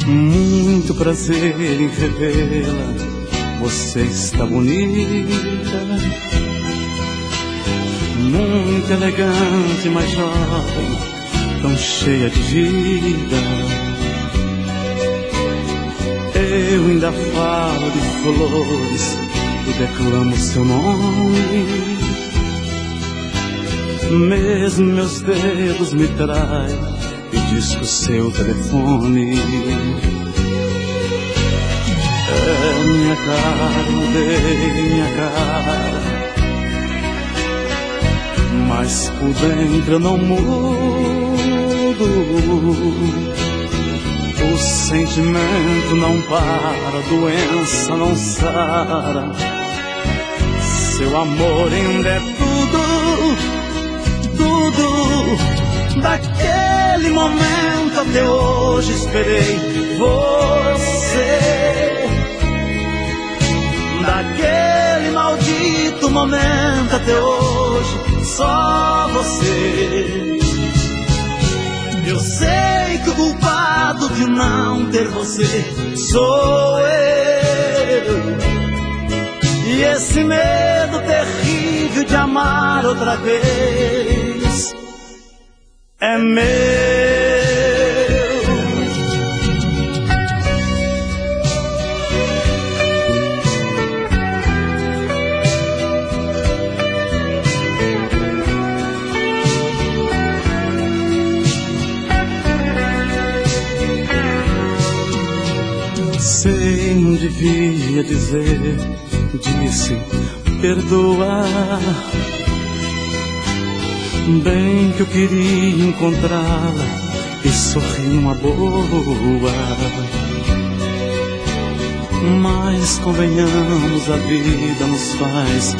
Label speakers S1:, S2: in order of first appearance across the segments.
S1: Muito prazer em revê-la, você está bonita, muito elegante, mas jovem, tão cheia de vida. Eu ainda falo de flores e declamo seu nome. Mesmo meus dedos me traem e disco seu telefone. É minha cara, mudei minha cara, mas por dentro eu não mudo. O sentimento não para, a doença não sara. Seu amor ainda é tudo, tudo. Daquele momento até hoje esperei você. Daquele maldito momento até hoje, só você. Eu sei que o culpado de não ter você sou eu. E esse medo terrível de amar outra vez é meu. Sei, não devia dizer, disse perdoar. Bem que eu queria encontrá-la e sorrir numa boa. Mas convenhamos, a vida nos faz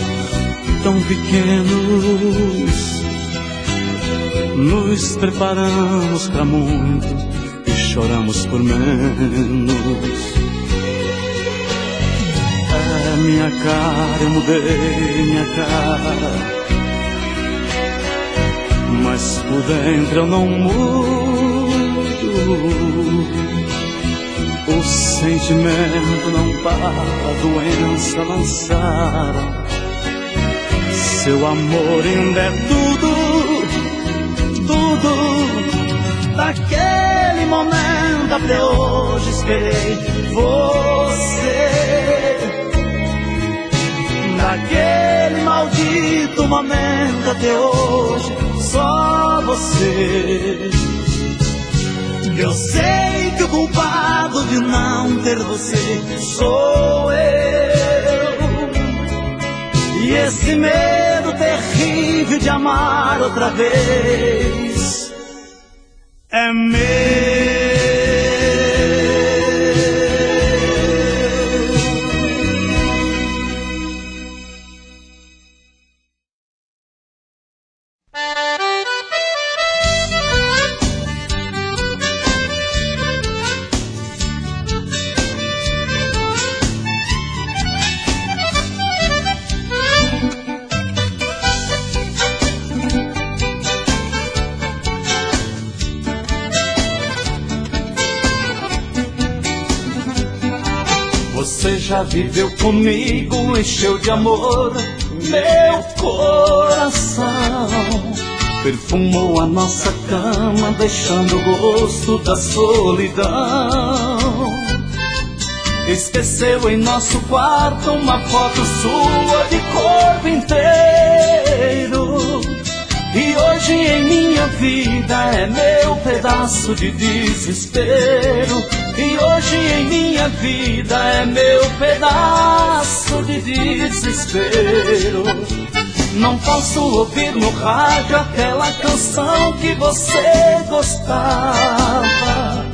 S1: tão pequenos. Nos preparamos pra muito e choramos por menos. É minha cara, eu mudei minha cara, mas por dentro eu não mudo. O sentimento não para, a doença não sara. Seu amor ainda é tudo, tudo. Daquele momento até hoje esperei você. Daquele maldito momento até hoje, só você. Eu sei que o culpado de não ter você sou eu. E esse medo terrível de amar outra vez é meu. Você já viveu comigo, encheu de amor meu coração. Perfumou a nossa cama, deixando o gosto da solidão. Esqueceu em nosso quarto uma foto sua de corpo inteiro. E hoje em minha vida é meu pedaço de desespero. E hoje em minha vida é meu pedaço de desespero. Não posso ouvir no rádio aquela canção que você gostava.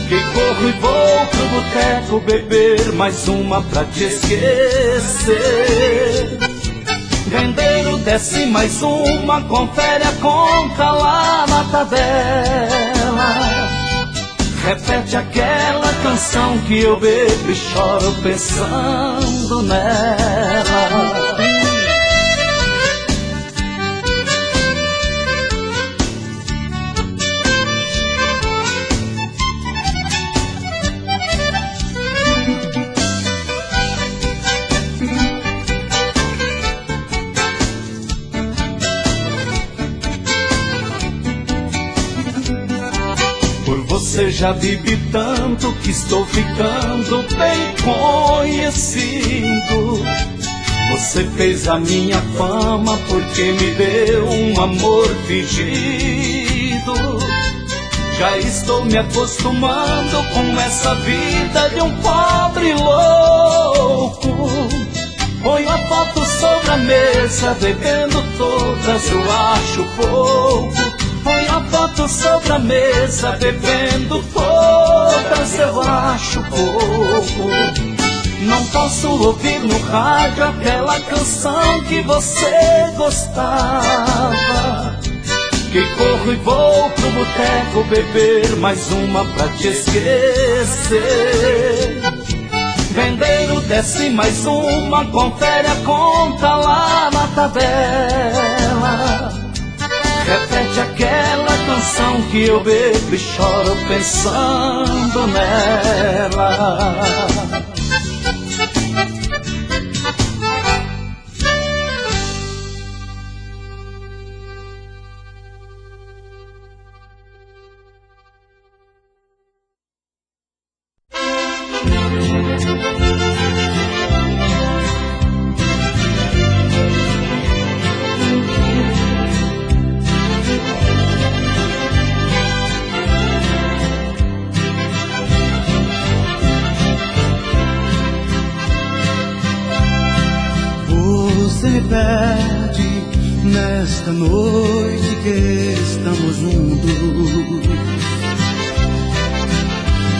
S1: Que corro e vou pro boteco beber mais uma pra te esquecer. Vendeiro, desce mais uma, confere a conta lá na tabela. Repete aquela canção que eu bebo e choro pensando nela. já bebi tanto que estou ficando bem conhecido. Você fez a minha fama porque me deu um amor fingido. Já estou me acostumando com essa vida de um pobre louco. Ponho a foto sobre a mesa, bebendo todas, eu acho pouco. Ponho a foto sobre a mesa, bebendo todas, eu acho pouco. Não posso ouvir no rádio aquela canção que você gostava. Que corro e vou pro boteco beber mais uma pra te esquecer. Vendeiro, desce mais uma, confere a conta lá na tabela. Repete aquela canção que eu bebo e choro pensando nela.
S2: Você me pede nesta noite que estamos juntos,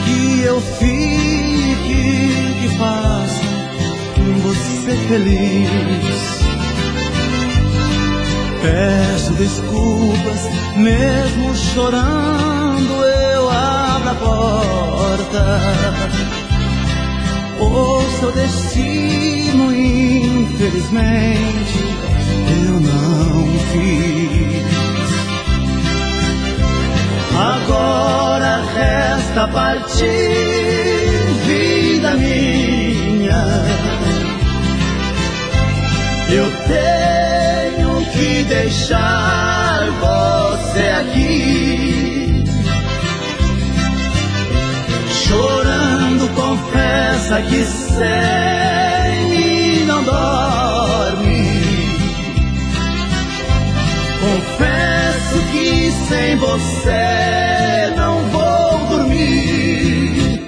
S2: que eu fique, que faça você feliz. Peço desculpas, mesmo chorando eu abro a porta. O seu destino, infelizmente, eu não fiz. Agora resta partir, vida minha. Eu tenho que deixar você aqui, chorando, confessa que sem mim não dorme. Confesso que sem você não vou dormir.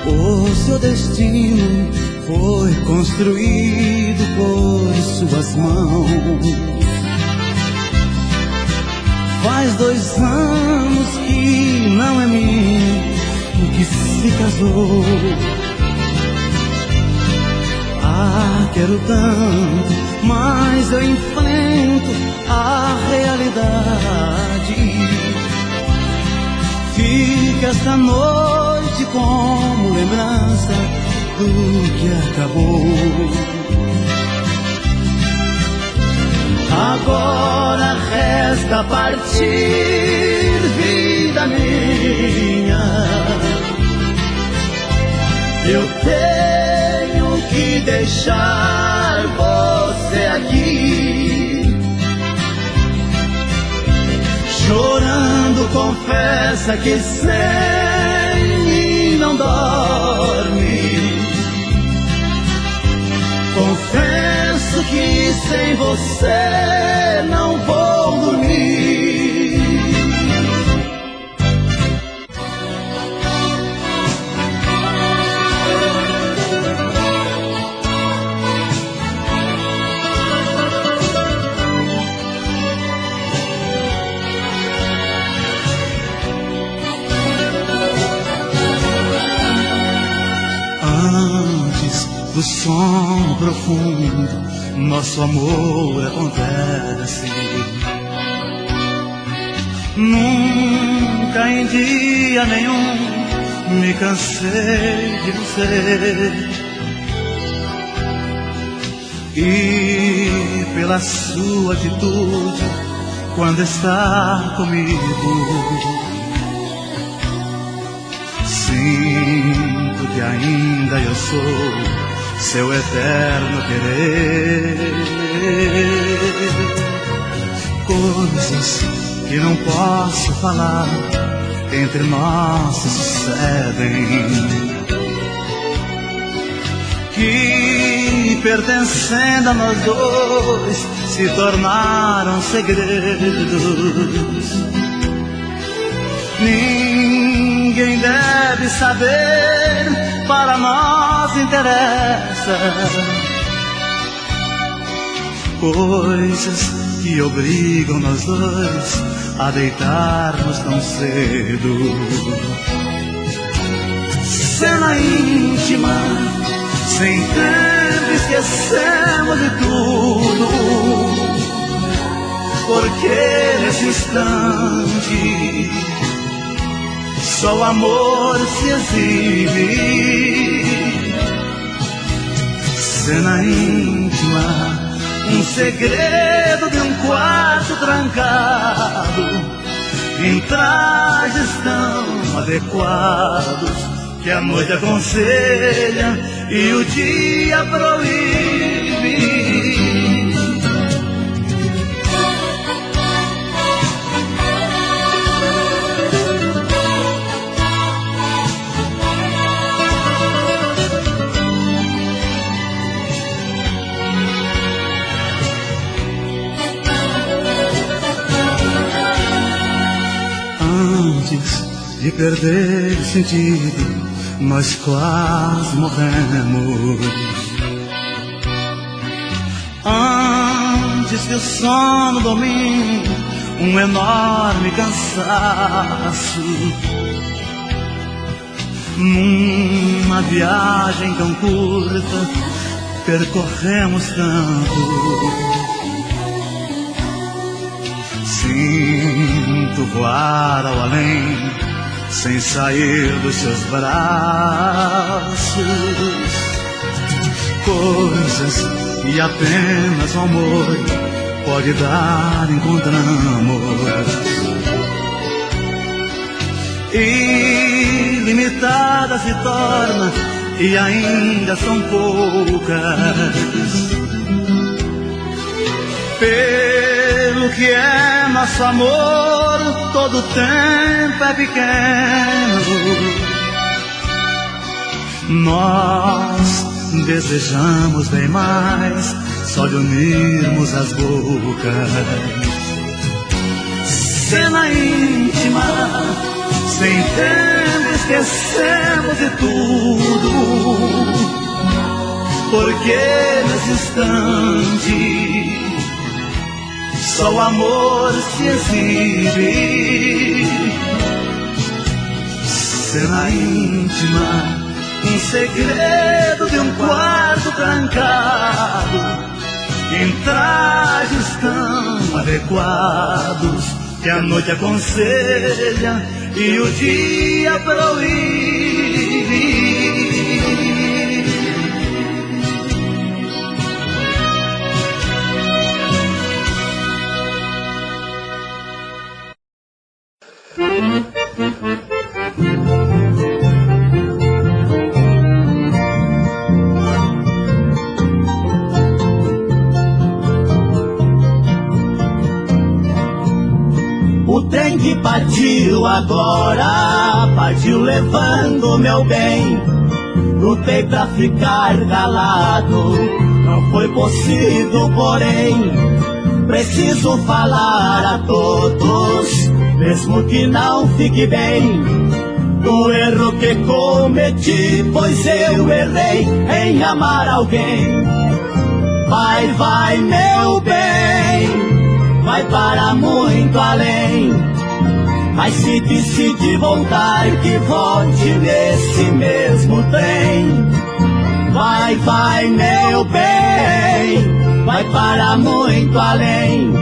S2: O seu destino foi construído por suas mãos. Faz 2 anos que não é mim que se casou. Ah, quero tanto, mas eu enfrento a realidade. Fica esta noite como lembrança do que acabou. Agora resta partir, vida minha. Eu tenho que deixar você aqui, chorando, confessa que sem mim não dorme. Confesso que sem você não vou dormir. Do som profundo, nosso amor acontece. Nunca em dia nenhum me cansei de você. E pela sua atitude, quando está comigo. Sinto que ainda eu sou seu eterno querer. Coisas que não posso falar entre nós se sucedem, que pertencendo a nós dois se tornaram segredos. Ninguém deve saber, para nós interessa. Coisas que obrigam nós dois a deitarmos tão cedo. Cena íntima, sem tempo esquecemos de tudo, porque nesse instante só o amor se exibe. Cena íntima, um segredo de um quarto trancado, em trajes tão adequados que a noite aconselha e o dia proíbe. Antes de perder o sentido, nós quase morremos. Antes que o sono domine um enorme cansaço, numa viagem tão curta percorremos tanto. Sinto voar ao além, sem sair dos seus braços. Coisas que apenas o amor pode dar, encontramos. Ilimitadas se torna e ainda são poucas. Pelo que é nosso amor, todo tempo é pequeno. Nós desejamos bem mais, só de unirmos as bocas. Cena íntima, sem tempo esquecemos de tudo, porque nesse instante só o amor se exibe. Cena íntima, um segredo de um quarto trancado, em trajes tão adequados que a noite aconselha e o dia proíbe.
S1: O trem que partiu agora, partiu levando meu bem. Lutei pra ficar calado, não foi possível, porém preciso falar a todos, mesmo que não fique bem, do erro que cometi, pois eu errei em amar alguém. Vai, meu bem, vai para muito além, mas se decide voltar, que volte nesse mesmo trem. Vai, meu bem, vai para muito além,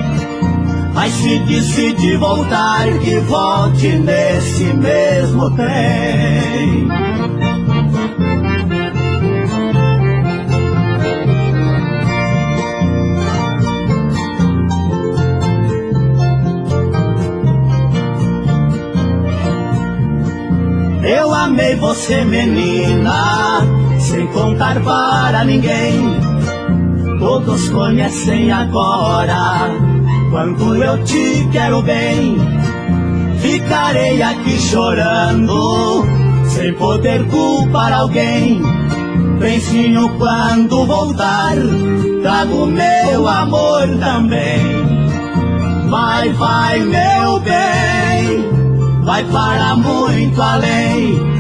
S1: mas se decide voltar, que volte nesse mesmo trem. amei você, menina, sem contar para ninguém. Todos conhecem agora quanto eu te quero bem. Ficarei aqui chorando, sem poder culpar alguém. Benzinho, quando voltar, trago meu amor também. Vai, vai, meu bem, vai para muito além.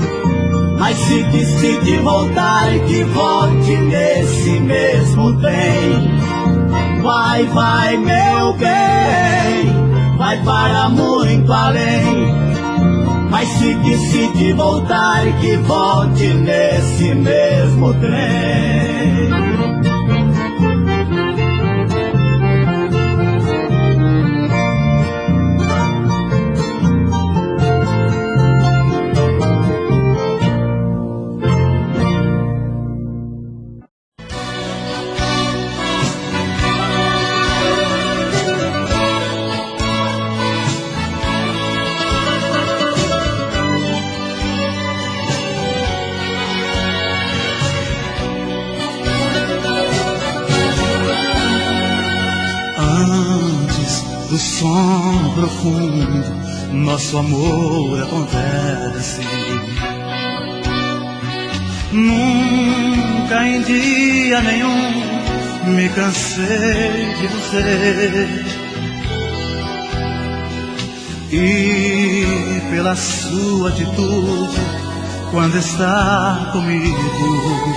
S1: Mas se decide voltar, que volte nesse mesmo trem. Vai, vai, meu bem, vai para muito além. Mas se decide voltar, que volte nesse mesmo trem.
S2: Do sono profundo, nosso amor acontece. Nunca em dia nenhum me cansei de você. E pela sua atitude, quando está comigo,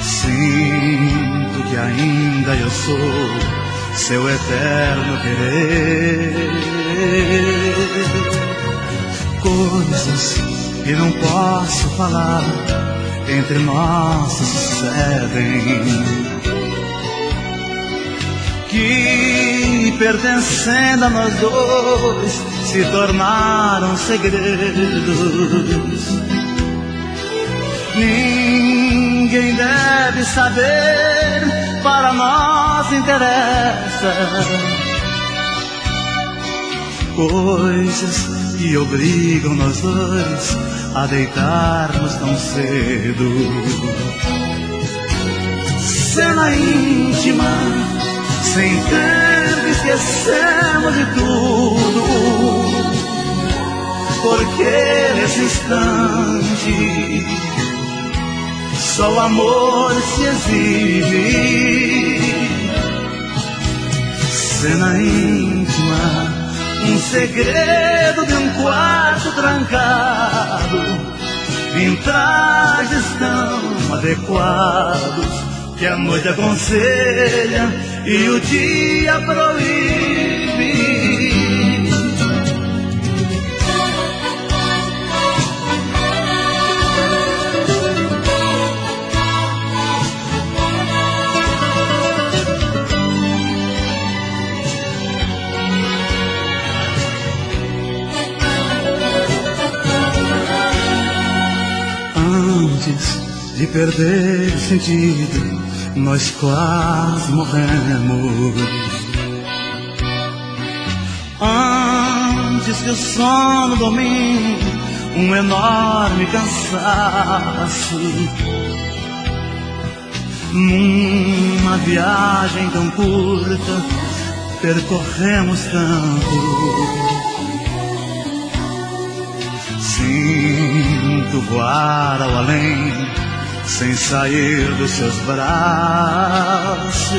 S2: sinto que ainda eu sou seu eterno querer. Coisas que não posso falar entre nós sucedem, que pertencendo a nós dois se tornaram segredos. Ninguém deve saber, para nós interessa. Coisas que obrigam nós dois a deitarmos tão cedo. Cena íntima, sem tempo esquecemos de tudo. Porque nesse instante só o amor se exibe. Cena íntima, um segredo de um quarto trancado, em trajes tão adequados que a noite aconselha e o dia proíbe. Antes de perder o sentido, nós quase morremos. Antes que o sono domine um enorme cansaço, numa viagem tão curta percorremos tanto. Sinto voar ao além, sem sair dos seus braços.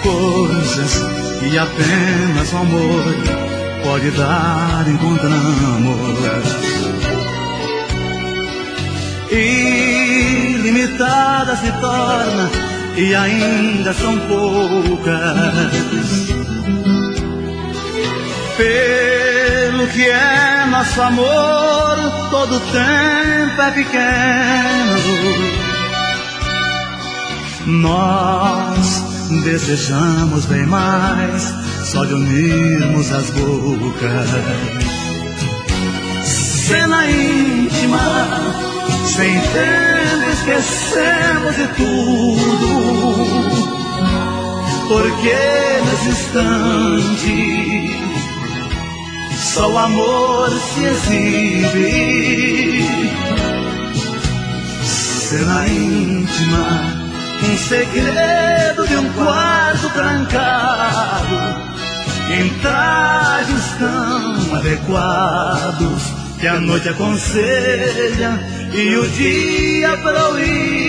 S2: Coisas que apenas o amor pode dar, encontramos. Ilimitadas se torna e ainda são poucas. Pelo que é nosso amor, todo tempo é pequeno. Nós desejamos bem mais, só de unirmos as bocas. Cena íntima, sem tempo esquecemos de tudo. Porque nesse instante só o amor se exibe. Cena íntima, um segredo de um quarto trancado, em trajes tão adequados que a noite aconselha e o dia proíbe.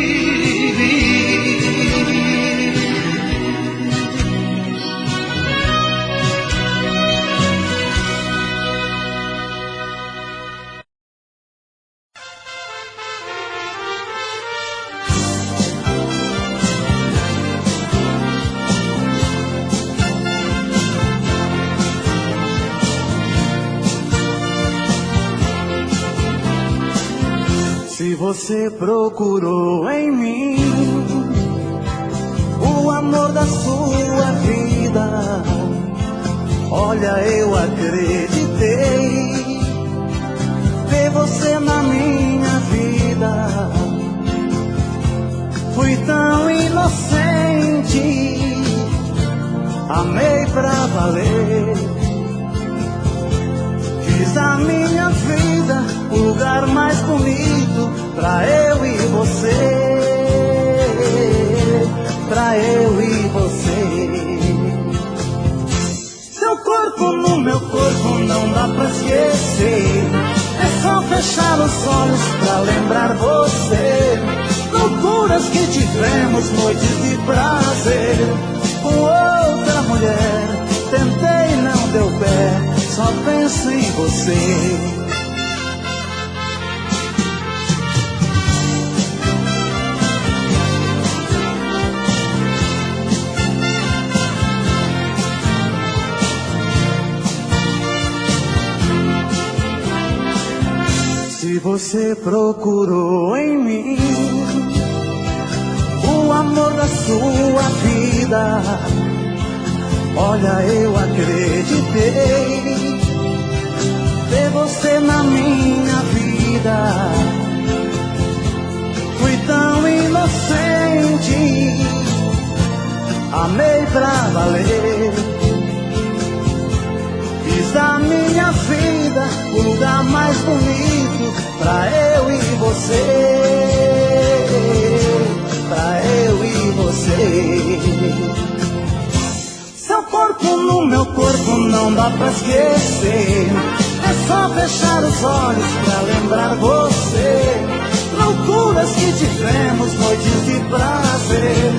S2: Se você procurou em mim o amor da sua vida, olha, eu acreditei ver você na minha vida. Fui tão inocente, amei pra valer. Fiz a minha vida o lugar mais bonito pra eu e você, pra eu e você. Seu corpo no meu corpo não dá pra esquecer, é só fechar os olhos pra lembrar você. Loucuras que tivemos, noites de prazer, com outra mulher, tentei, não deu pé, só penso em você. Se você procurou em mim o amor da sua vida, olha, eu acreditei ver você na minha vida. Fui tão inocente, amei pra valer. Fiz da minha vida o lugar mais bonito pra eu e você, pra eu e você. Seu corpo no meu corpo não dá pra esquecer, é só fechar os olhos pra lembrar você. Loucuras que tivemos, noites de prazer,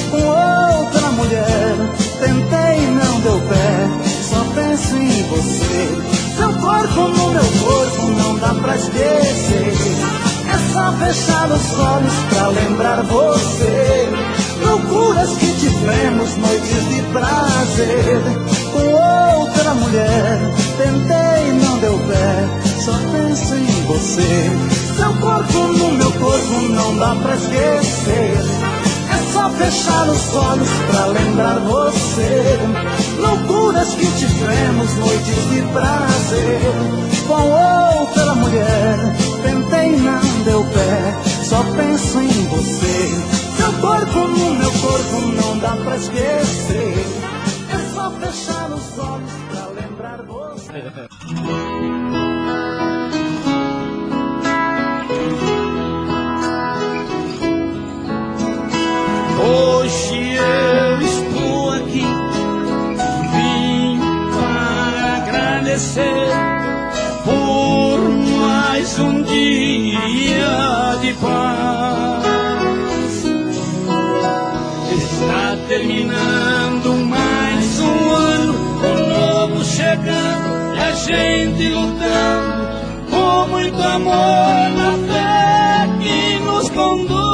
S2: com outra mulher, tentei, não deu pé, só penso em você. Seu corpo no meu corpo não dá pra esquecer, é só fechar os olhos pra lembrar você. Loucuras que tivemos, noites de prazer, com outra mulher, tentei, não deu pé, só penso em você. Seu corpo no meu corpo não dá pra esquecer, é só fechar os olhos pra lembrar você. Loucuras que tivemos, noites de prazer, com outra mulher, tentei, não deu pé, só penso em você. Seu corpo no meu corpo não dá pra esquecer, é só fechar os olhos pra lembrar você.
S1: Hoje eu estou aqui, vim para agradecer por mais um dia de paz. Está terminando mais um ano, o novo chegando e a gente lutando com muito amor na fé que nos conduz.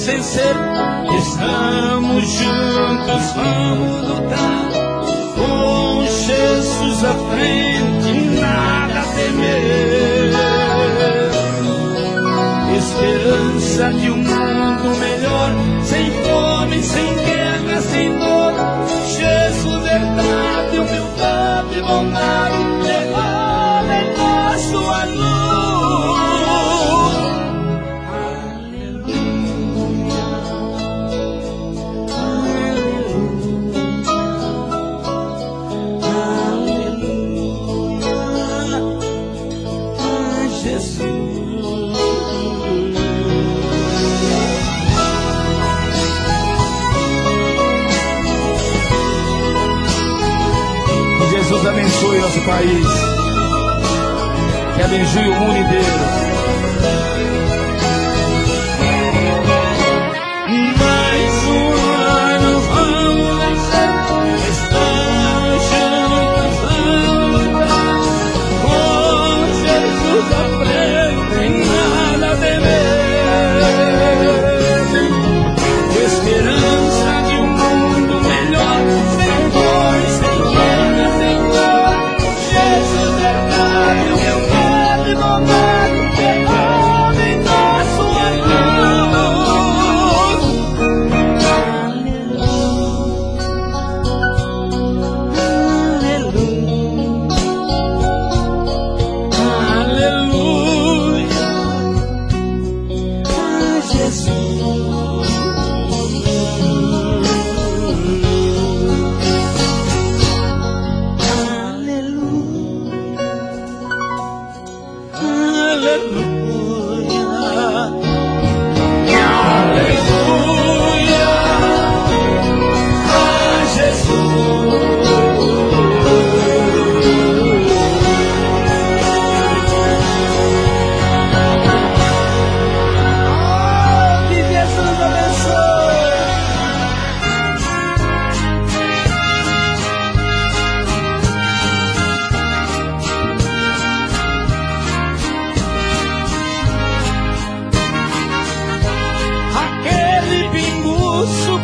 S1: Vencer, estamos juntos, vamos lutar. Com Jesus à frente, nada temer. Esperança de um mundo melhor, sem fome, sem guerra, sem dor. Jesus, verdade, humildade, bondade, derrama em nós sua luz.
S3: Jesus abençoe nosso país, que abençoe o mundo inteiro.
S1: Mais um ano vamos vencer, estamos juntos, vamos lutar. Com Jesus à frente, tem nada a temer. Esperança de um mundo melhor, sem dor, sem guerra, sem dor. Jesus, verdade, humildade, bondade, derrama em nós sua luz. Aleluia, Jesus.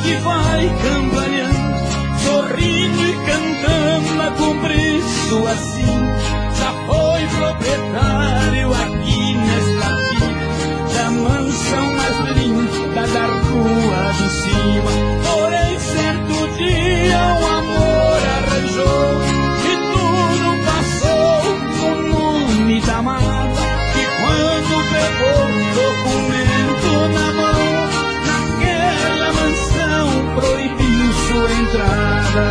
S1: Que vai campanhando, sorrindo e cantando a cumprir sua sim. Já foi proprietário aqui nesta vida da mansão mais linda da rua de cima. Porém certo dia o amor arranjou e tudo passou o nome da amada. E quando pegou o documento na mão, naquela mansão proibiu sua entrada.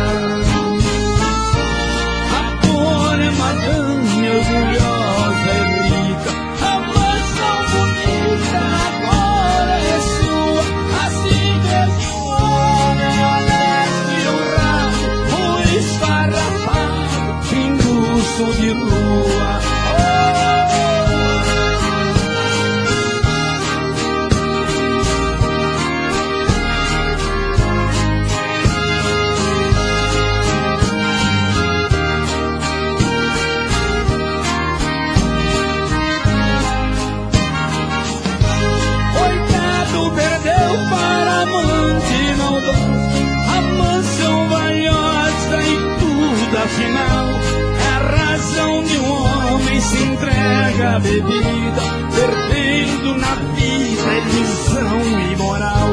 S1: Agora é madame orgulhosa e rica, a mansão bonita agora é sua. Assim desde um homem honesto e honrado, o esfarrapado, pinguço de rua. Afinal, é a razão de um homem se entrega à bebida, perdendo na vida ilusão e moral.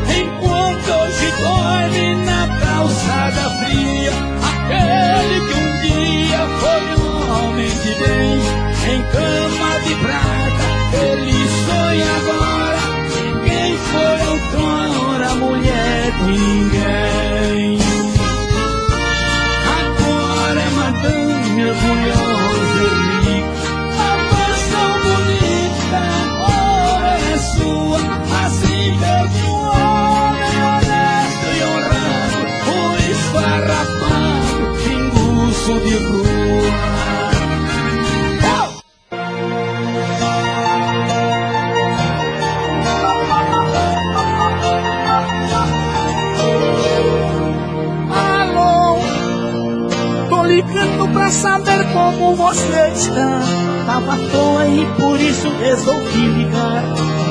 S1: Enquanto hoje dorme na calçada fria, aquele que um dia foi um homem de bem, em cama de prata, ele sonha agora quem foi outrora mulher de ninguém. Madame orgulhosa e rica, a mansão bonita agora é sua. Assim desde um homem honesto e honrado, o esfarrapado, pinguço de rua. Ligando pra saber como você está. Tava à toa e por isso resolvi ligar,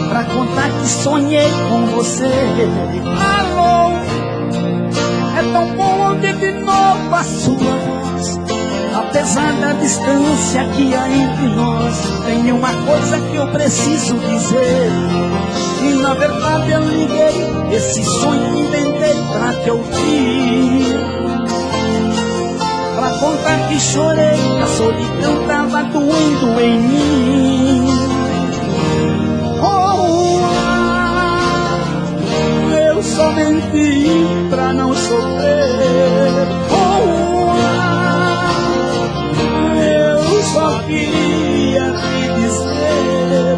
S1: pra contar que sonhei com você. Alô, é tão bom ouvir de novo a sua voz, até
S2: Apesar da distância que há entre nós, tem uma coisa que eu preciso dizer. E na verdade eu liguei, esse sonho inventei pra te ouvir, pra contar que chorei, que a solidão tava doendo em mim. Eu só menti pra não sofrer. Eu só queria te dizer,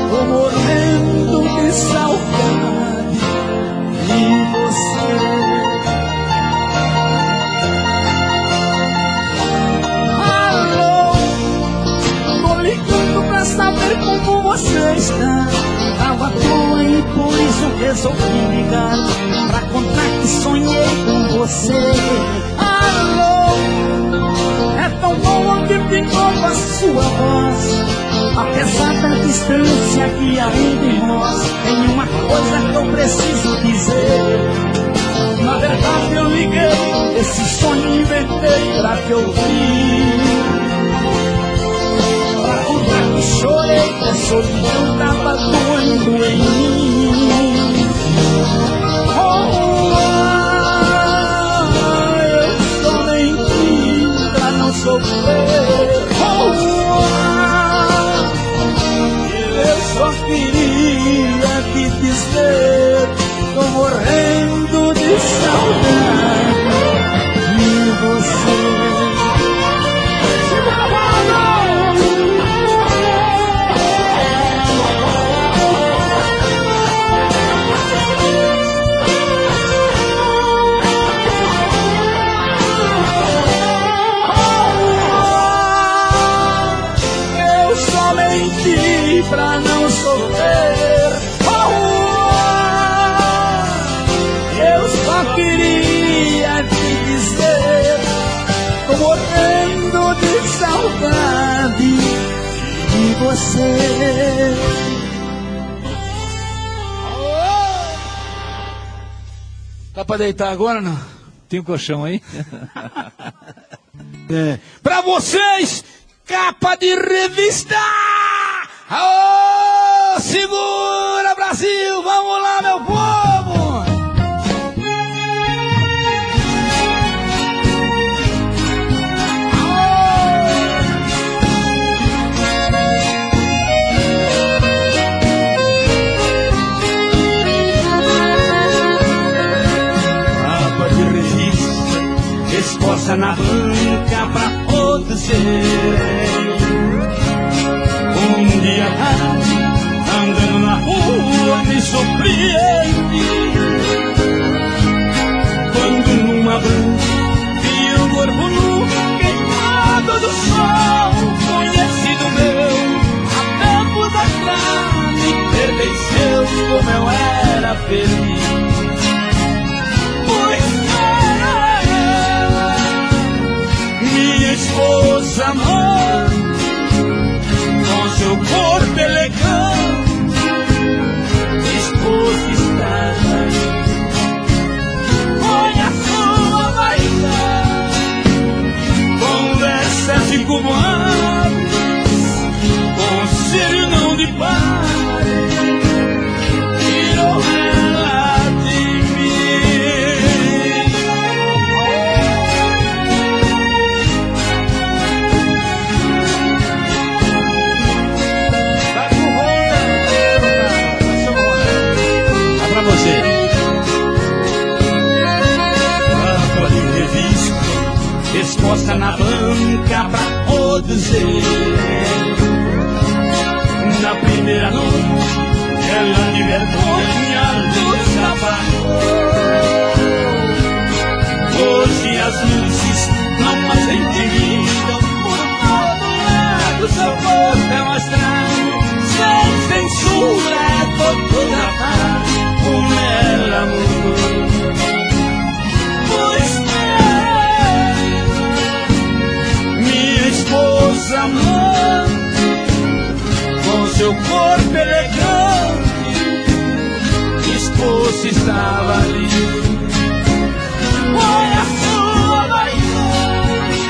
S2: tô morrendo de saudade de você. Alô, tô ligando pra saber como você está. Tava à toa e por isso resolvi ligar, pra contar que sonhei com você. Alô, é tão bom ouvir de novo a sua voz. Apesar da distância que há entre nós, tem uma coisa que eu preciso dizer. Na verdade eu liguei, esse sonho inventei pra te ouvir, pra contar que chorei, que a solidão tava doendo em mim. Eu só menti pra não sofrer. Eu só queria te dizer, tô morrendo de saudade de você. Pra não sofrer. Eu só queria te dizer, tô morrendo de saudade de você.
S3: Dá pra deitar agora, não?
S4: Tem um colchão aí?
S3: É. Pra vocês, capa de revista! Aô, segura Brasil, vamos lá meu povo!
S1: Capa de revista, exposta na banca pra todos verem. Um dia andando na rua me surpreende, quando numa banca vi um corpo nu queimado do sol, conhecido meu, há tempos atrás me pertenceu, como eu era feliz. Pois era ela, minha esposa amor, seu corpo elegante, esposa estava aí. Olha a sua vaidade, conversas de comadres, conselho não de padre, tirou ela de mim.
S4: Você.
S1: Capa de revista, exposta na banca pra todos verem. Na primeira noite, ela de vergonha nos apagou. Hoje as luzes não mais intimidam, por todo lado seu corpo é mostrado, sem censura é fotografado. Como ela mudou, pois é minha esposa amante, com seu corpo elegante, esposa estava ali. Olha a sua vaidade,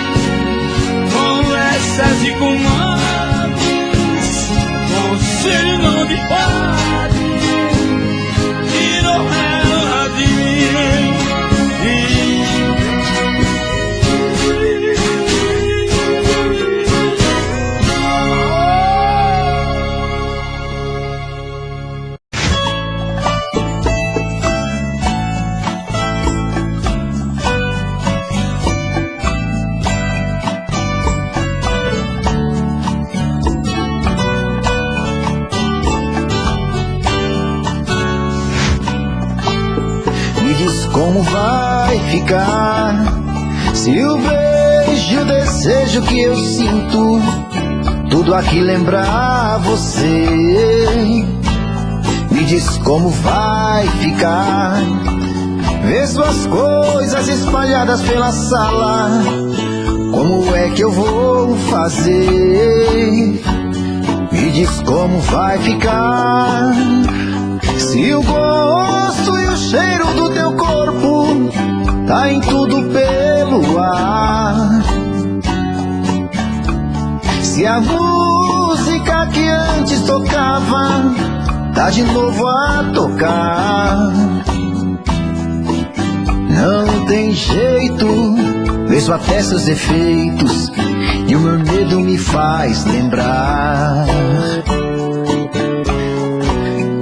S2: vai ficar? Se o beijo, o desejo que eu sinto, tudo aqui lembrar você. Me diz como vai ficar? Vê suas coisas espalhadas pela sala, como é que eu vou fazer? Me diz como vai ficar? Se o gosto e o cheiro do teu corpo tá em tudo pelo ar, se a música que antes tocava tá de novo a tocar, não tem jeito, vejo até seus efeitos e o meu medo me faz lembrar.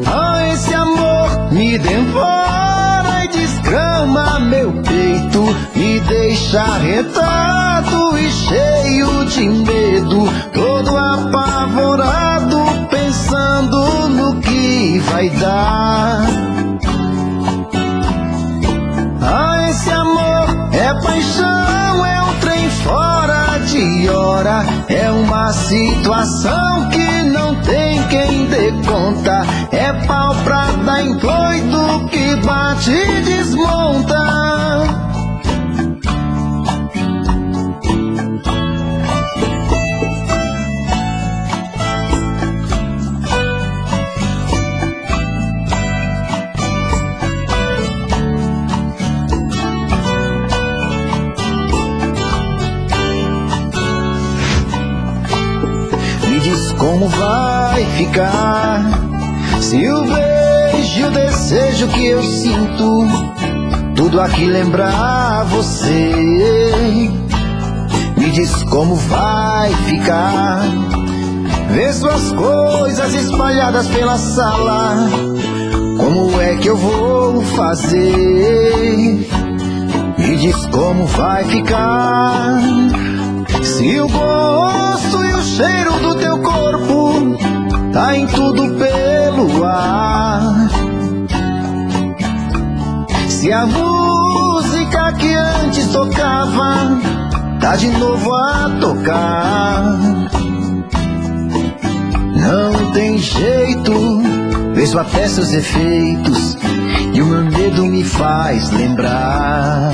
S2: Ah, esse amor me devora e desgrama meu peito, me deixa arretado e cheio de medo, todo apavorado, pensando no que vai dar. Ah, esse amor é paixão, é um trem fora de hora, é uma situação que não tem quem dê conta, é pau pra dar em doido que bate e desmonta. Como vai ficar? Se o beijo, o desejo que eu sinto, tudo aqui lembrar você. Me diz como vai ficar? Vê suas coisas espalhadas pela sala, como é que eu vou fazer? Me diz como vai ficar? Se o gosto e o cheiro do teu corpo tá em tudo pelo ar, se a música que antes tocava tá de novo a tocar, não tem jeito, vejo até seus efeitos e o meu medo me faz lembrar.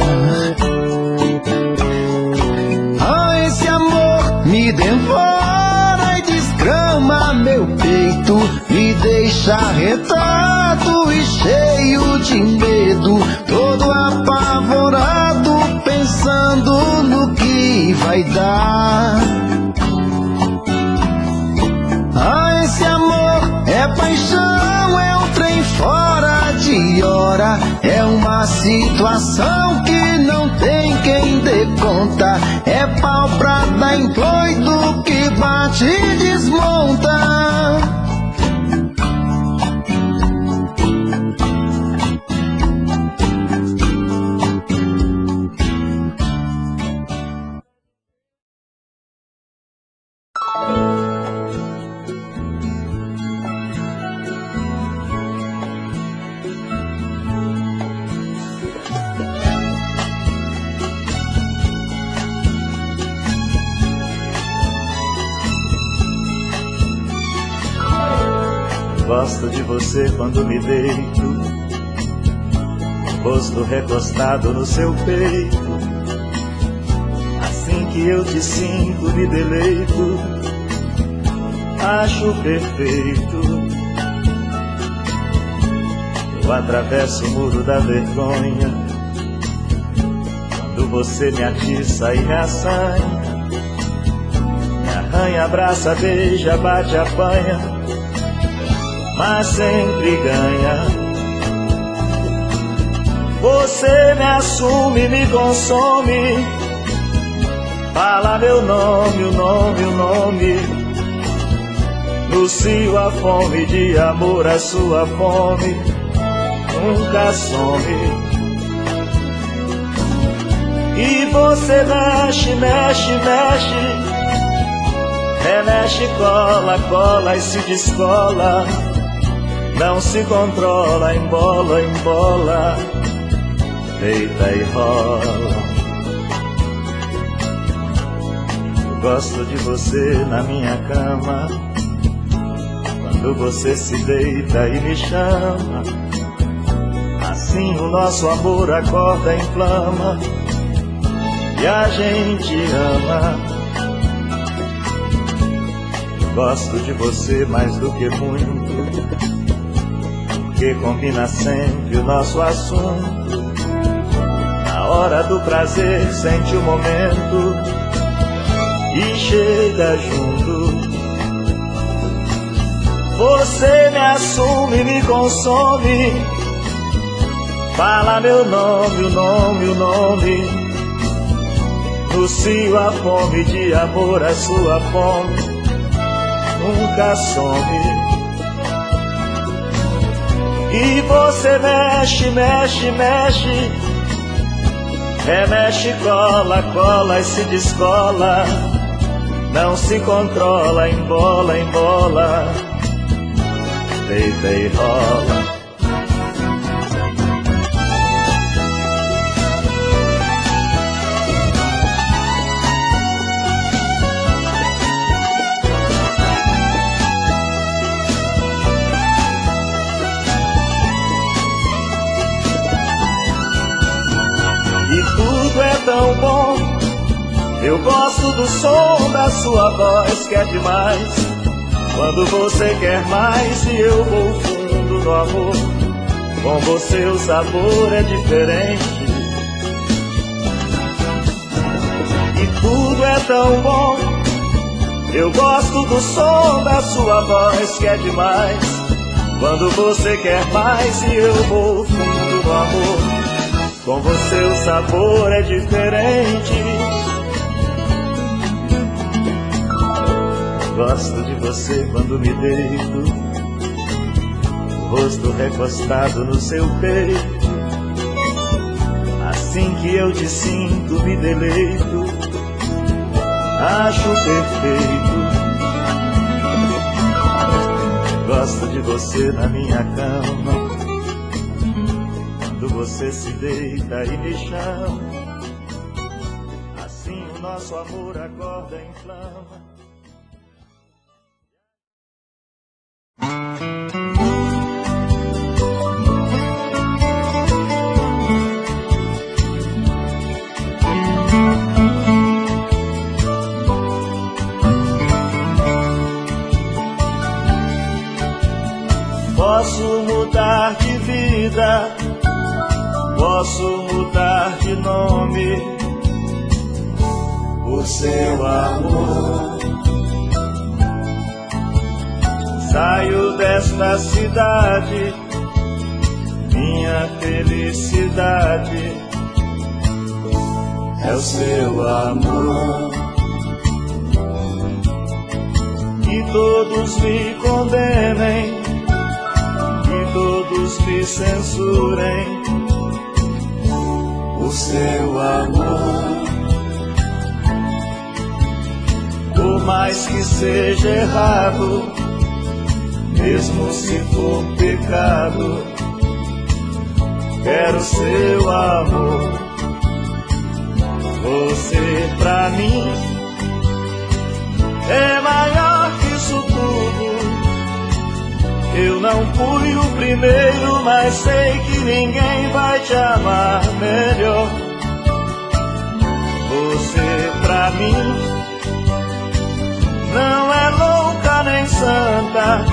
S2: Me devora e desgrama meu peito, me deixa arretado e cheio de medo, todo apavorado, pensando no que vai dar. Ah, esse amor é paixão, é um trem fora de hora, é uma situação que não tem quem dê conta, é pau pra dar em doido que bate e desmonta.
S4: Gosto de você quando me deito, rosto recostado no seu peito. Assim que eu te sinto, me deleito, acho perfeito. Eu atravesso o muro da vergonha quando você me atiça e me assanha, me arranha, abraça, beija, bate, apanha, mas sempre ganha. Você me assume, me consome, fala meu nome, o nome, o nome. No cio a fome de amor, a sua fome nunca some. E você mexe, mexe, mexe, remexe, cola, cola e se descola. Não se controla, embola, embola. deita e rola. Eu gosto de você na minha cama, quando você se deita e me chama. Assim o nosso amor acorda em flama e a gente ama. Gosto de você mais do que muito, porque combina sempre o nosso assunto. Na hora do prazer sente o momento e chega junto. Você me assume, me consome, fala meu nome, o nome, o nome. No cio a fome de amor, a sua fome nunca some. E você mexe, mexe, mexe, remexe, cola, cola e se descola. Não se controla, embola, embola, deita e rola. É tão bom, eu gosto do som da sua voz que é demais. Quando você quer mais e eu vou fundo no amor, com você o sabor é diferente. E tudo é tão bom, eu gosto do som da sua voz que é demais. Quando você quer mais e eu vou fundo no amor, com você o sabor é diferente. Gosto de você quando me deito, o rosto recostado no seu peito. Assim que eu te sinto, me deleito, acho perfeito. Gosto de você na minha cama, quando você se deita e me chama. Assim o nosso amor acorda em flama. Posso mudar de vida, posso mudar de nome por seu amor. Saio desta cidade, minha felicidade é o seu amor. Que todos me condenem, que todos me censurem, o seu amor. Por mais que seja errado, mesmo se for pecado, quero seu amor. Você pra mim é maior que isso tudo. Eu não fui o primeiro, mas sei que ninguém vai te amar melhor. Você pra mim não é louca nem santa,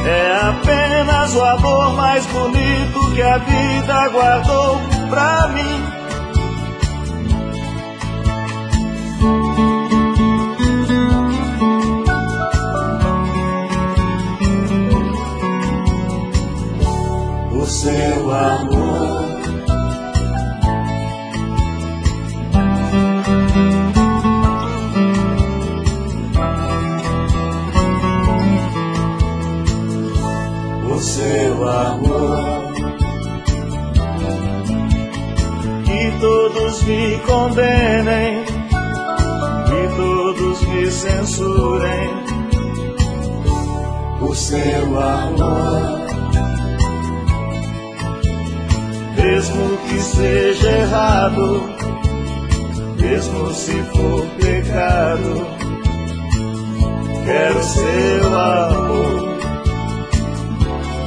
S4: é apenas o amor mais bonito que a vida guardou pra mim. O seu amor. O seu amor. Que todos me condenem, que todos me censurem, o seu amor. mesmo que seja errado, mesmo se for pecado, quero seu amor.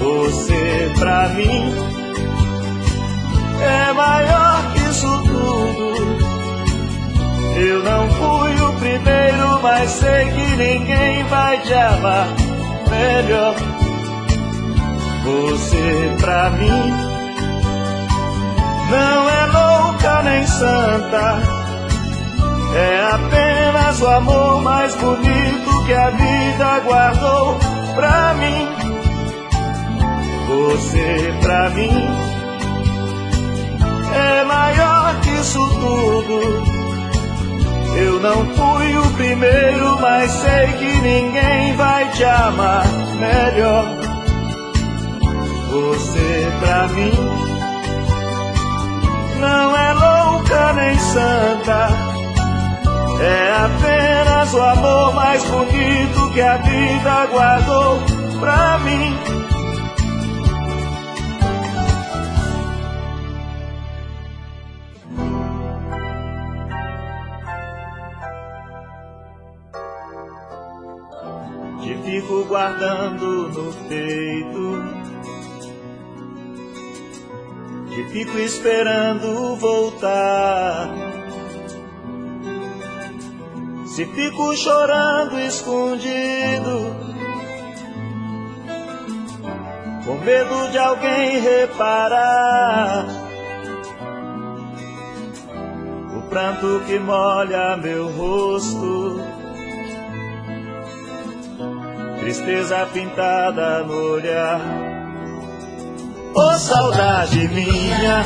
S4: Você pra mim é maior que isso tudo. Eu não fui o primeiro, mas sei que ninguém vai te amar melhor. Você pra mim não é louca nem santa, é apenas o amor mais bonito que a vida guardou pra mim. Você pra mim é maior que isso tudo. Eu não fui o primeiro, mas sei que ninguém vai te amar melhor. Você pra mim não é louca nem santa, é apenas o amor mais bonito que a vida guardou pra mim. Te fico guardando no peito, te fico esperando voltar. Se fico chorando escondido, com medo de alguém reparar o pranto que molha meu rosto, tristeza pintada no olhar. Ô saudade minha,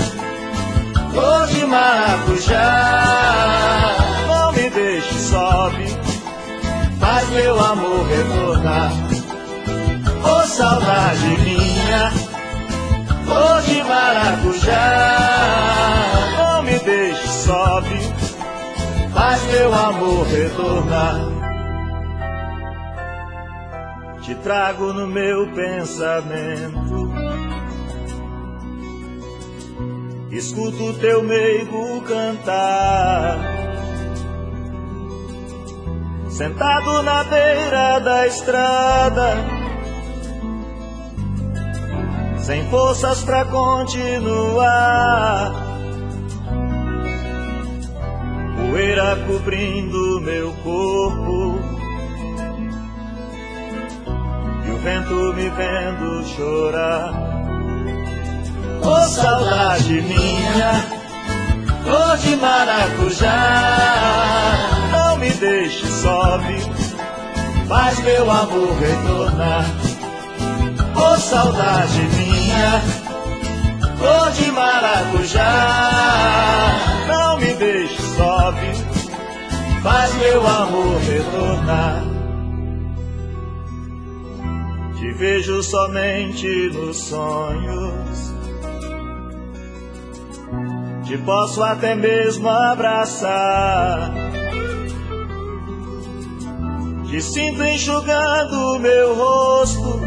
S4: cor de maracujá, não me deixe sobe, faz meu amor retornar. Ô saudade minha, cor de maracujá, não me deixe sobe, faz meu amor retornar. Te trago no meu pensamento, escuto teu meigo cantar, sentado na beira da estrada, sem forças pra continuar, poeira cobrindo meu corpo, vento me vendo chorar. Ô saudade minha, cor de maracujá, não me deixe sobe, faz meu amor retornar. Ô saudade minha, cor de maracujá, não me deixe sobe, faz meu amor retornar. Te vejo somente nos sonhos, te posso até mesmo abraçar, te sinto enxugando meu rosto,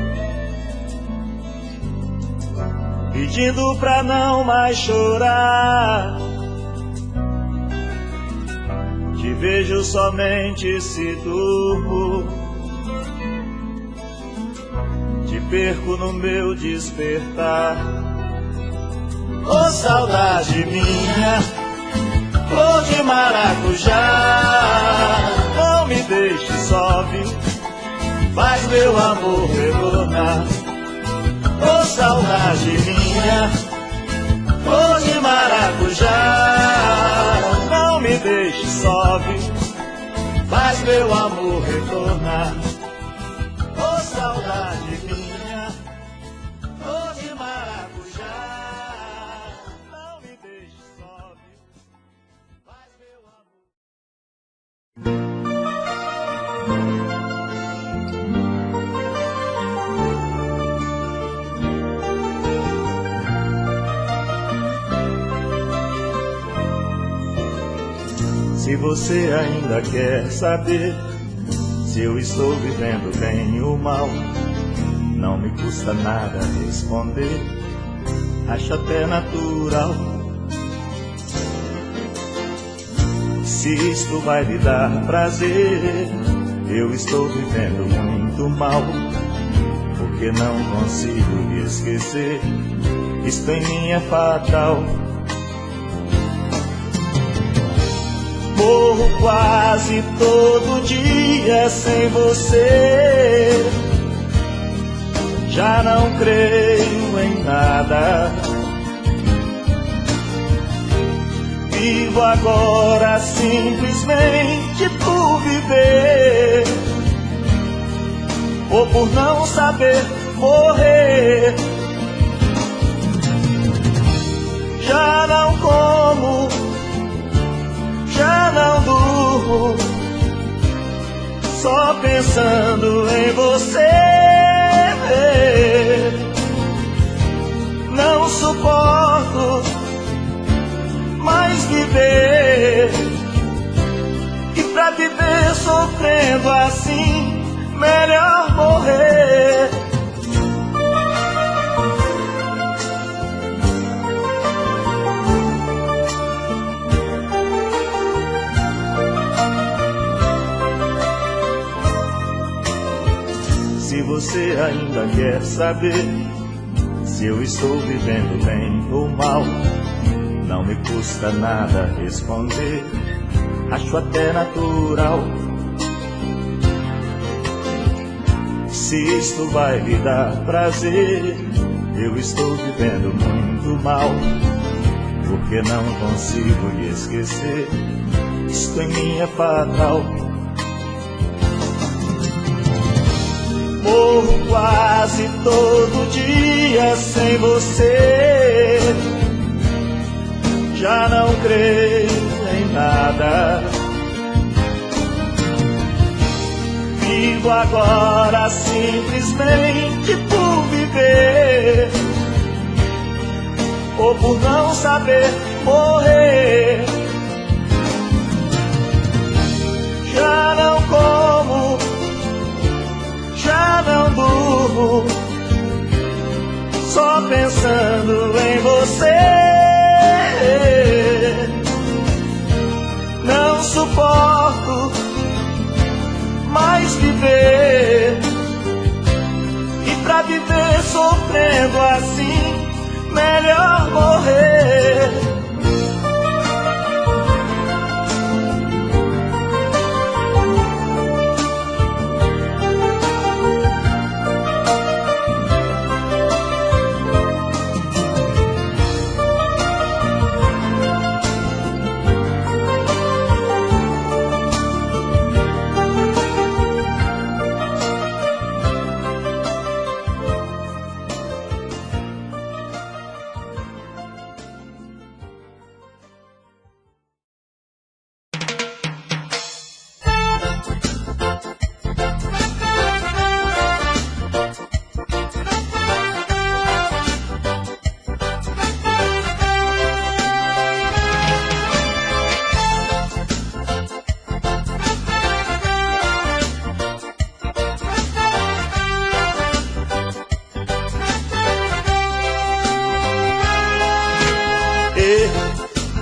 S4: pedindo pra não mais chorar. Te vejo somente se durmo, te perco no meu despertar. Ô saudade minha, cor de maracujá, não me deixe sobe, faz meu amor retornar. Ô saudade minha, cor de maracujá, não me deixe sobe, faz meu amor retornar. Ô saudade minha, cor de maracujá, não me deixe sobe, faz meu amor. Se você ainda quer saber se eu estou vivendo bem ou mal, não me custa nada responder. acho até natural. Se isto vai lhe dar prazer, eu estou vivendo muito mal, porque não consigo me esquecer. Isto em mim é fatal. Morro quase todo dia sem você. Já não creio em nada. Vivo agora simplesmente por viver, ou por não saber morrer. Já não como, já não durmo, só pensando em você. Não suporto mais viver, e pra viver sofrendo assim, melhor morrer. Se você ainda quer saber se eu estou vivendo bem ou mal, não me custa nada responder, acho até natural. Se isto vai lhe dar prazer, eu estou vivendo muito mal, porque não consigo lhe esquecer. Isto em mim é fatal. Morro quase todo dia sem você. Já não creio em nada. Vivo agora simplesmente por viver, ou por não saber morrer. Já não como, já não durmo, só pensando em você. Não suporto mais viver, e pra viver sofrendo assim, melhor morrer.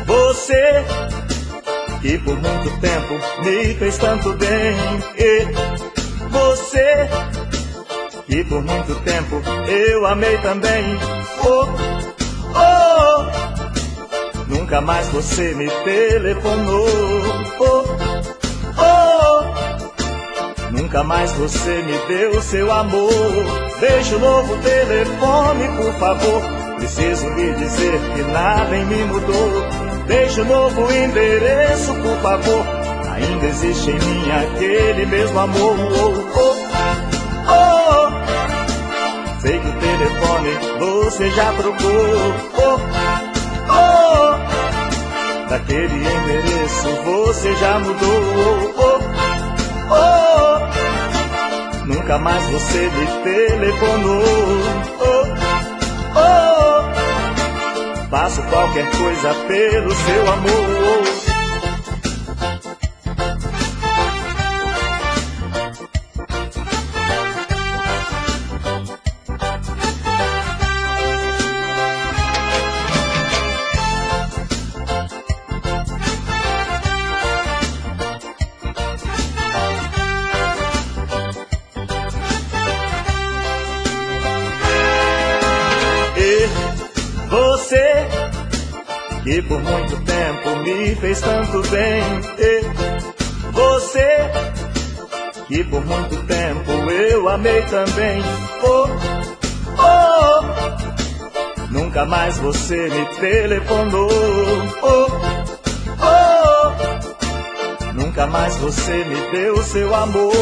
S4: Você que por muito tempo me fez tanto bem, e você que por muito tempo eu amei também. Oh, oh, nunca mais você me telefonou. Oh, oh, nunca mais você me deu seu amor. Deixa o novo telefone, por favor, preciso lhe dizer que nada em mim mudou. Deixa o novo endereço, por favor, ainda existe em mim aquele mesmo amor. Oh, oh, oh. Sei que o telefone você já trocou. Oh, oh. Daquele endereço você já mudou. Oh, oh. Nunca mais você me telefonou. Oh, oh. Faço qualquer coisa pelo seu amor. que por muito tempo me fez tanto bem. E você, que por muito tempo eu amei também. Oh, oh, nunca mais você me telefonou. Oh, oh, nunca mais você me deu seu amor.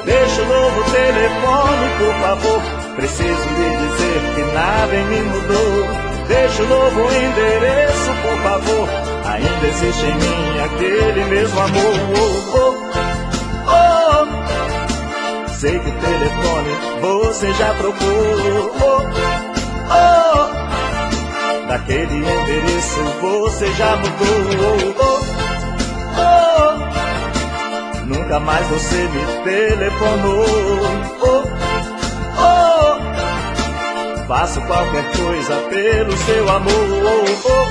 S4: Deixa o novo telefone, por favor, preciso lhe dizer que nada em mim mudou. Deixa o novo endereço, por favor, ainda existe em mim aquele mesmo amor. Oh, oh, oh, sei que o telefone você já trocou. Oh, oh, daquele endereço você já mudou. Oh, oh, nunca mais você me telefonou. Oh, oh, faço qualquer coisa pelo seu amor. Oh, oh.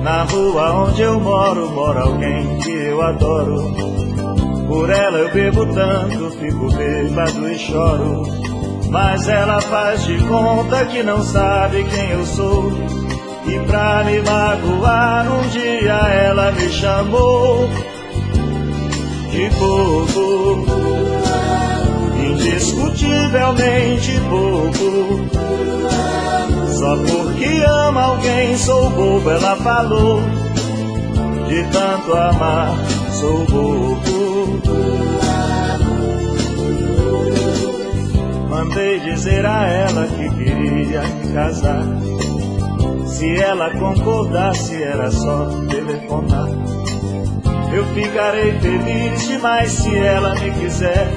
S4: Na rua onde eu moro, mora alguém que eu adoro. Por ela eu bebo tanto, fico bêbado e choro. Mas ela faz de conta que não sabe quem eu sou. E pra me magoar um dia ela me chamou de bobo, indiscutivelmente bobo. Só porque ama alguém sou bobo, ela falou. De tanto amar sou bobo. Mandei dizer a ela que queria me casar. Se ela concordasse era só telefonar. Eu ficarei feliz demais se ela me quiser.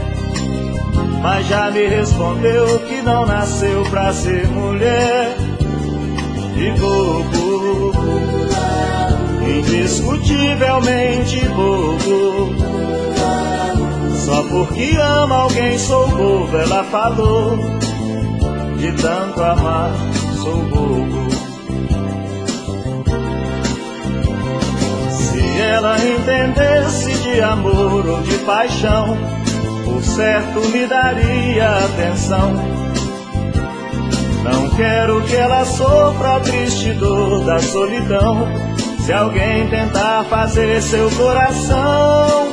S4: Mas já me respondeu que não nasceu pra ser mulher. De bobo, indiscutivelmente bobo. Só porque ama alguém sou bobo, ela falou. De tanto amar sou bobo. Se ela entendesse de amor ou de paixão, por certo me daria atenção. Não quero que ela sofra a triste dor da solidão. Se alguém tentar fazer seu coração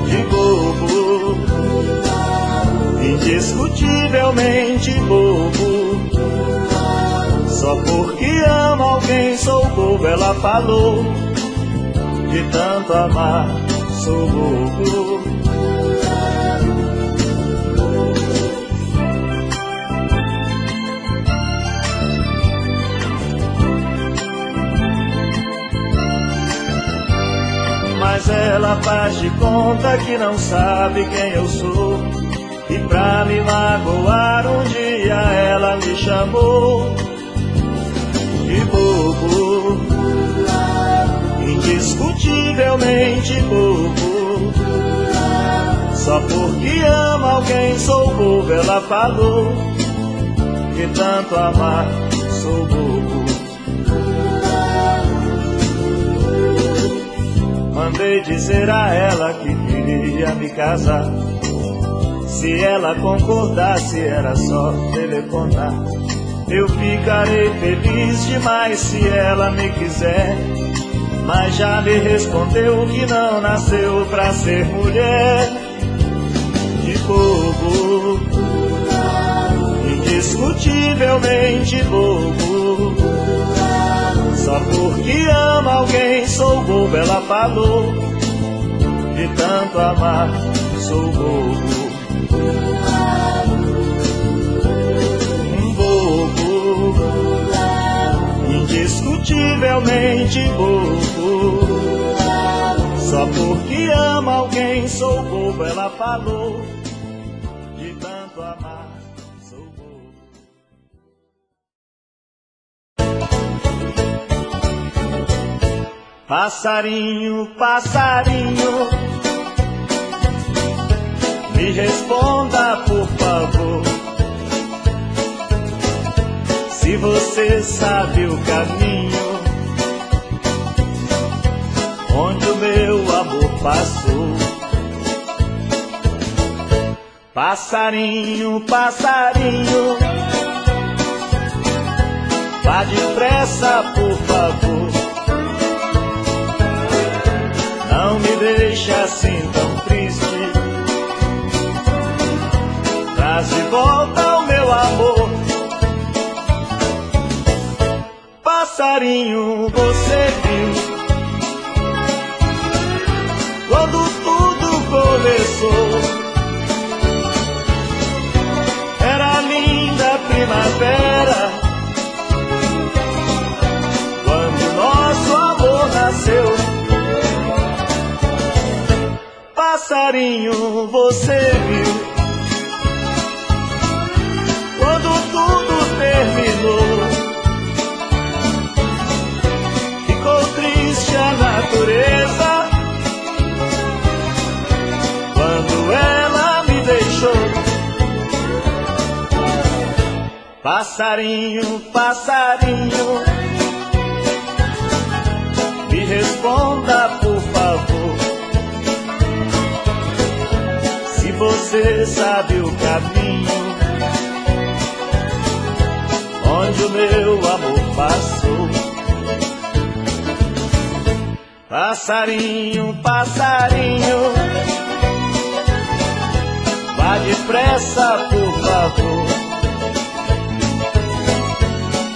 S4: de bobo, indiscutivelmente bobo. Só porque ama alguém sou bobo, ela falou. De tanto amar sou bobo. Mas ela faz de conta que não sabe quem eu sou. E pra me magoar um dia ela me chamou de bobo, indiscutivelmente bobo. Só porque ama alguém sou bobo, ela falou. De tanto amar sou bobo. Mandei dizer a ela que queria me casar. Se ela concordasse era só telefonar. Eu ficarei feliz demais se ela me quiser. Mas já me respondeu que não nasceu pra ser mulher. De bobo, indiscutivelmente bobo. Só porque ama alguém sou bobo, ela falou. De tanto amar sou bobo. Um bobo, indiscutivelmente bobo. Só porque ama alguém sou bobo, ela falou. De tanto amar sou bobo. Passarinho, passarinho, me responda por favor. Se você sabe o caminho onde o meu amor passou. Passarinho, passarinho, vá depressa por favor. Não me deixe assim tão triste. Traz de volta o meu amor. Passarinho, você viu quando tudo começou? Era linda primavera, quando nosso amor nasceu. Passarinho, você viu quando tudo terminou? Ficou triste a natureza quando ela me deixou. Passarinho, passarinho, me responda por favor. Se você sabe o caminho onde o meu amor passou. Passarinho, passarinho, vá depressa por favor.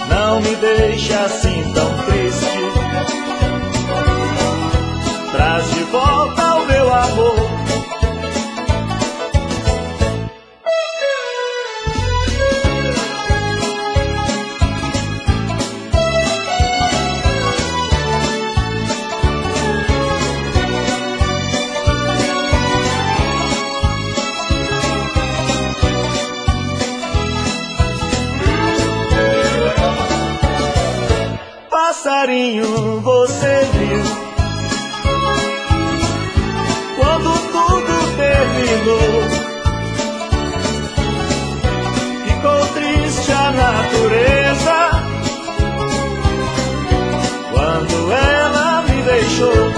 S4: Não me deixe assim tão triste. Traz de volta o meu amor. Passarinho, você viu quando tudo terminou? Ficou triste a natureza quando ela me deixou.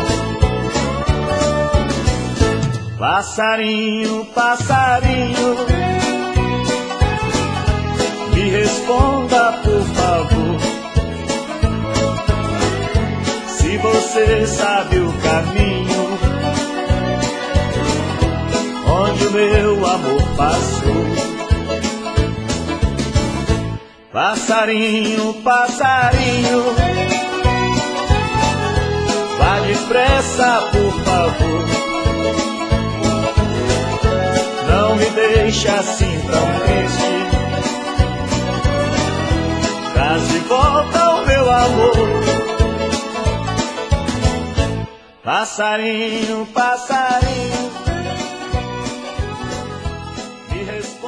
S4: Passarinho, passarinho, me responda por favor. Se você sabe o caminho onde o meu amor passou. Passarinho, passarinho, vá depressa por favor. Não me deixe assim tão triste. Traz de volta o meu amor. Passarinho, passarinho, me responde.